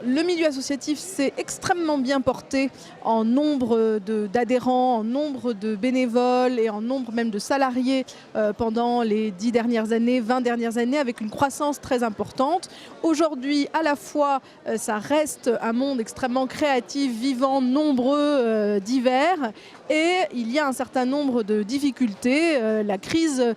Le milieu associatif s'est extrêmement bien porté en nombre d'adhérents, en nombre de bénévoles et en nombre même de salariés pendant les 10 dernières années, 20 dernières années, avec une croissance très importante. Aujourd'hui, à la fois, ça reste un monde extrêmement créatif, vivant, nombreux, divers, et il y a un certain nombre de difficultés. La crise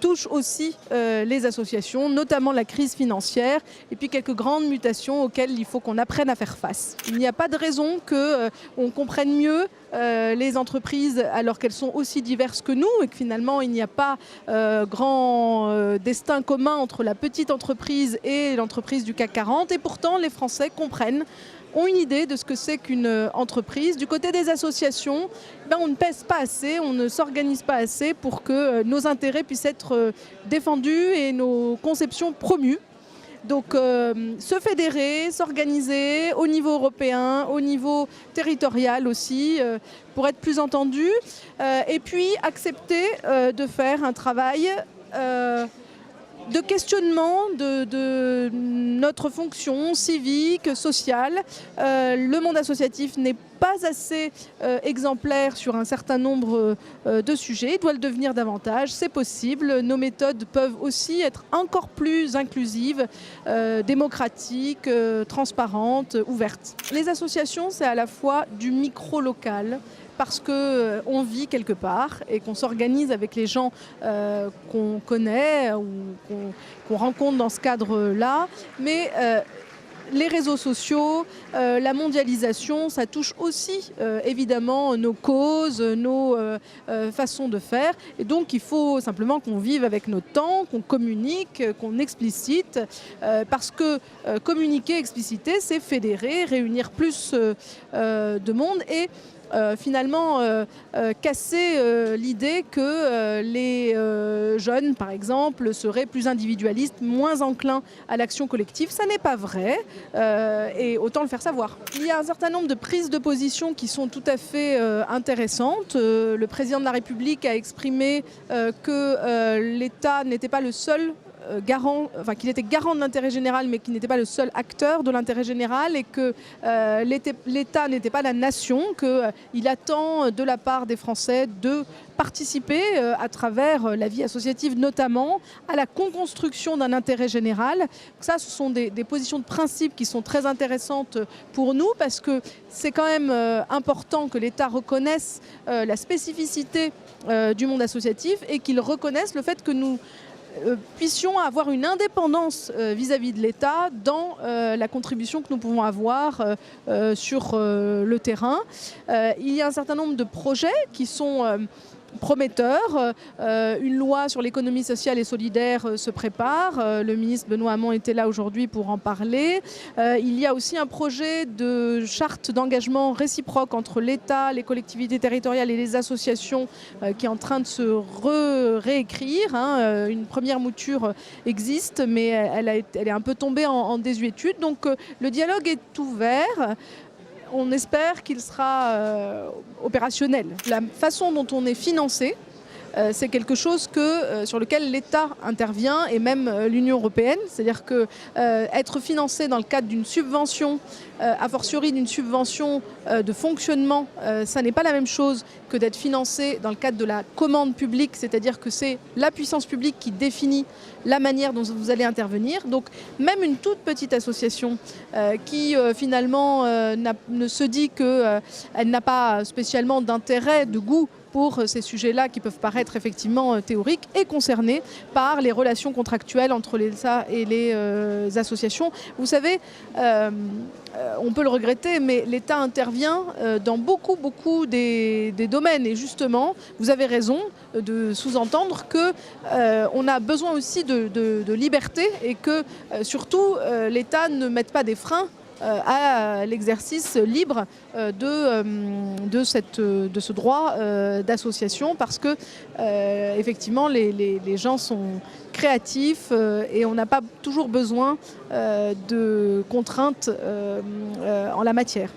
touche aussi les associations, notamment la crise financière, et puis quelques grandes mutations auxquelles il faut qu'on apprenne à faire face. Il n'y a pas de raison qu'on comprenne mieux les entreprises alors qu'elles sont aussi diverses que nous et que finalement il n'y a pas grand destin commun entre la petite entreprise et l'entreprise du CAC 40. Et pourtant, les Français comprennent, ont une idée de ce que c'est qu'une entreprise. Du côté des associations, on ne pèse pas assez, on ne s'organise pas assez pour que nos intérêts puissent être défendus et nos conceptions promues. Donc se fédérer, s'organiser au niveau européen, au niveau territorial aussi, pour être plus entendu, et puis accepter de faire un travail de questionnement de notre fonction civique, sociale. Le monde associatif n'est pas assez exemplaire sur un certain nombre de sujets. Il doit le devenir davantage, c'est possible. Nos méthodes peuvent aussi être encore plus inclusives, démocratiques, transparentes, ouvertes. Les associations, c'est à la fois du micro-local, parce qu'on vit quelque part et qu'on s'organise avec les gens qu'on connaît ou qu'on rencontre dans ce cadre-là. Mais les réseaux sociaux, la mondialisation, ça touche aussi évidemment nos causes, nos façons de faire. Et donc il faut simplement qu'on vive avec notre temps, qu'on communique, qu'on explicite. Parce que communiquer, expliciter, c'est fédérer, réunir plus de monde et finalement casser l'idée que les jeunes, par exemple, seraient plus individualistes, moins enclins à l'action collective. Ça n'est pas vrai et autant le faire savoir. Il y a un certain nombre de prises de position qui sont tout à fait intéressantes. Le président de la République a exprimé que l'État n'était pas le seul garant, enfin qu'il était garant de l'intérêt général mais qu'il n'était pas le seul acteur de l'intérêt général et que l'État n'était pas la nation, qu'il attend de la part des Français de participer à travers la vie associative notamment à la co-construction d'un intérêt général. Ça, ce sont des positions de principe qui sont très intéressantes pour nous parce que c'est quand même important que l'État reconnaisse la spécificité du monde associatif et qu'il reconnaisse le fait que nous puissions avoir une indépendance vis-à-vis de l'État dans la contribution que nous pouvons avoir sur le terrain. Il y a un certain nombre de projets qui sont prometteur. Une loi sur l'économie sociale et solidaire se prépare. Le ministre Benoît Hamon était là aujourd'hui pour en parler. Il y a aussi un projet de charte d'engagement réciproque entre l'État, les collectivités territoriales et les associations qui est en train de se réécrire. Une première mouture existe, mais elle est un peu tombée en désuétude. Donc le dialogue est ouvert. On espère qu'il sera opérationnel. La façon dont on est financé, c'est quelque chose sur lequel l'État intervient et même l'Union européenne. C'est-à-dire qu'être financé dans le cadre d'une subvention, a fortiori d'une subvention de fonctionnement, ça n'est pas la même chose que d'être financé dans le cadre de la commande publique, c'est-à-dire que c'est la puissance publique qui définit la manière dont vous allez intervenir. Donc même une toute petite association qui finalement ne se dit qu'elle n'a pas spécialement d'intérêt, de goût pour ces sujets-là qui peuvent paraître effectivement théoriques, est concernée par les relations contractuelles entre l'État et les associations. Vous savez, on peut le regretter, mais l'État intervient dans beaucoup des domaines. Et justement, vous avez raison de sous-entendre qu'on a besoin aussi de liberté et que surtout l'État ne mette pas des freins à l'exercice libre de ce droit d'association parce que effectivement les gens sont créatifs et on n'a pas toujours besoin de contraintes en la matière.